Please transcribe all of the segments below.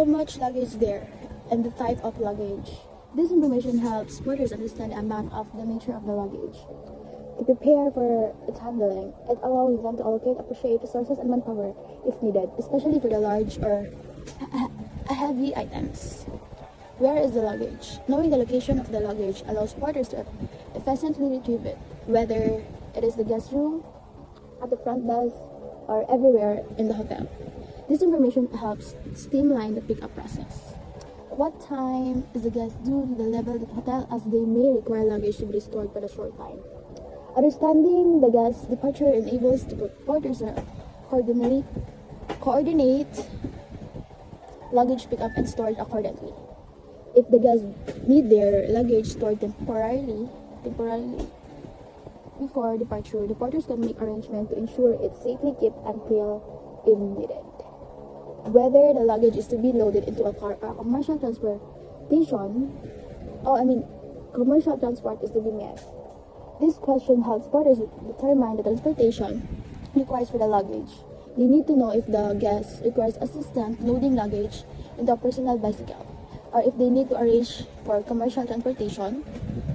how much luggage there, and the type of luggage. This information helps porters understand the amount of the nature of the luggage. To prepare for its handling, it allows them to allocate appropriate resources and manpower if needed, especially for the large or heavy items. Where is the luggage? Knowing the location of the luggage allows porters to efficiently retrieve it, whether it is the guest room, at the front desk, or everywhere in the hotel. This information helps streamline the pickup process. What time is the guest due to the level of the hotel, as they may require luggage to be stored for a short time. Understanding the guest's departure enables the porters to coordinate luggage pickup and storage accordingly. If the guests need their luggage stored temporarily before departure, the porters can make arrangements to ensure it's safely kept until if needed. Whether the luggage is to be loaded into a car or commercial transport is to be made. This question helps porters determine the transportation required for the luggage. They need to know if the guest requires assistance loading luggage into a personal bicycle, or if they need to arrange for commercial transportation,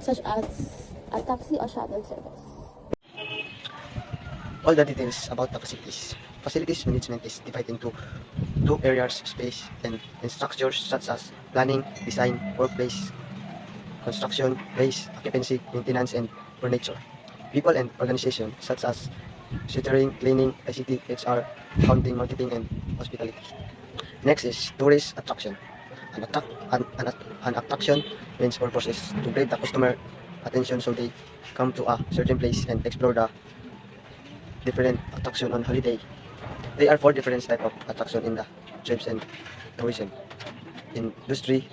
such as a taxi or shuttle service. All the details about the facilities. Facilities management is divided into two areas: space and structures such as planning, design, workplace, construction, place, occupancy, maintenance, and furniture. People and organization such as catering, cleaning, ICT, HR, accounting, marketing, and hospitality. Next is tourist attraction. An attraction means purpose is to grab the customer attention so they come to a certain place and explore the different attraction on holiday. There are four different types of attraction in the trips and tourism industry.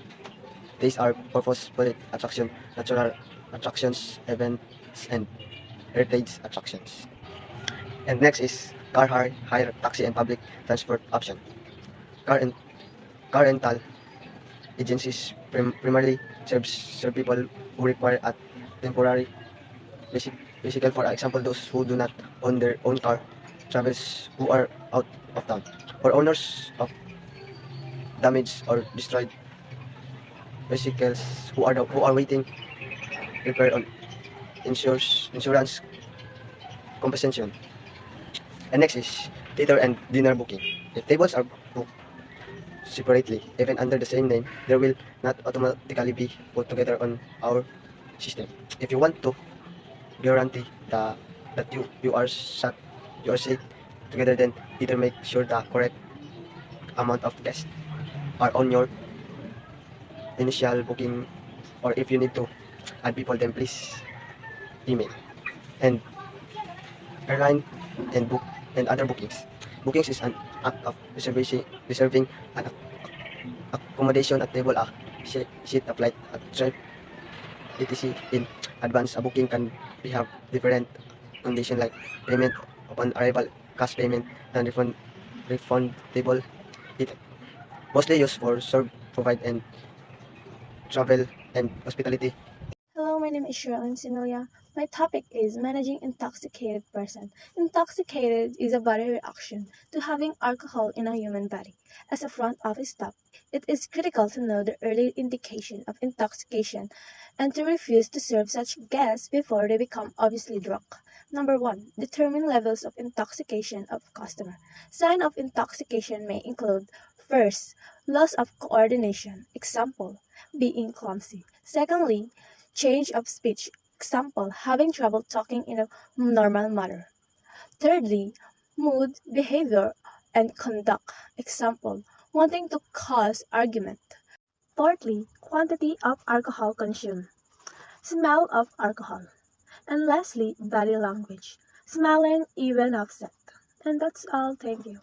These are purposeful attraction, natural attractions, events, and heritage attractions. And next is car hire, taxi, and public transport option. Car and car rental agencies primarily serve people who require a temporary vehicle. For example, those who do not own their own car, travelers who are out of town, or owners of damaged or destroyed vehicles who are waiting repair on insurance compensation. And next is theater and dinner booking. If tables are booked separately, even under the same name, they will not automatically be put together on our system. If you want to guarantee that you are safe together, then either make sure the correct amount of guests are on your initial booking, or if you need to add people, then please email. And airline and book and other bookings. Bookings is an act of reserving an accommodation at table, a seat, a flight, a trip, etc. in advance. A booking can have different conditions like payment upon arrival, cash payment, and refundable. It mostly used for serve, provide, and travel and hospitality. Hello, my name is Sherilyn Similia. My topic is managing intoxicated person. Intoxicated is a body reaction to having alcohol in a human body. As a front office staff, it is critical to know the early indication of intoxication and to refuse to serve such guests before they become obviously drunk. Number 1. Determine levels of intoxication of customer. Sign of intoxication may include: first, loss of coordination. Example, being clumsy. Secondly, change of speech. Example, having trouble talking in a normal manner. Thirdly, mood, behavior, and conduct. Example, wanting to cause argument. Fourthly, quantity of alcohol consumed. Smell of alcohol. And lastly, body language. Smiling even upset. And that's all. Thank you.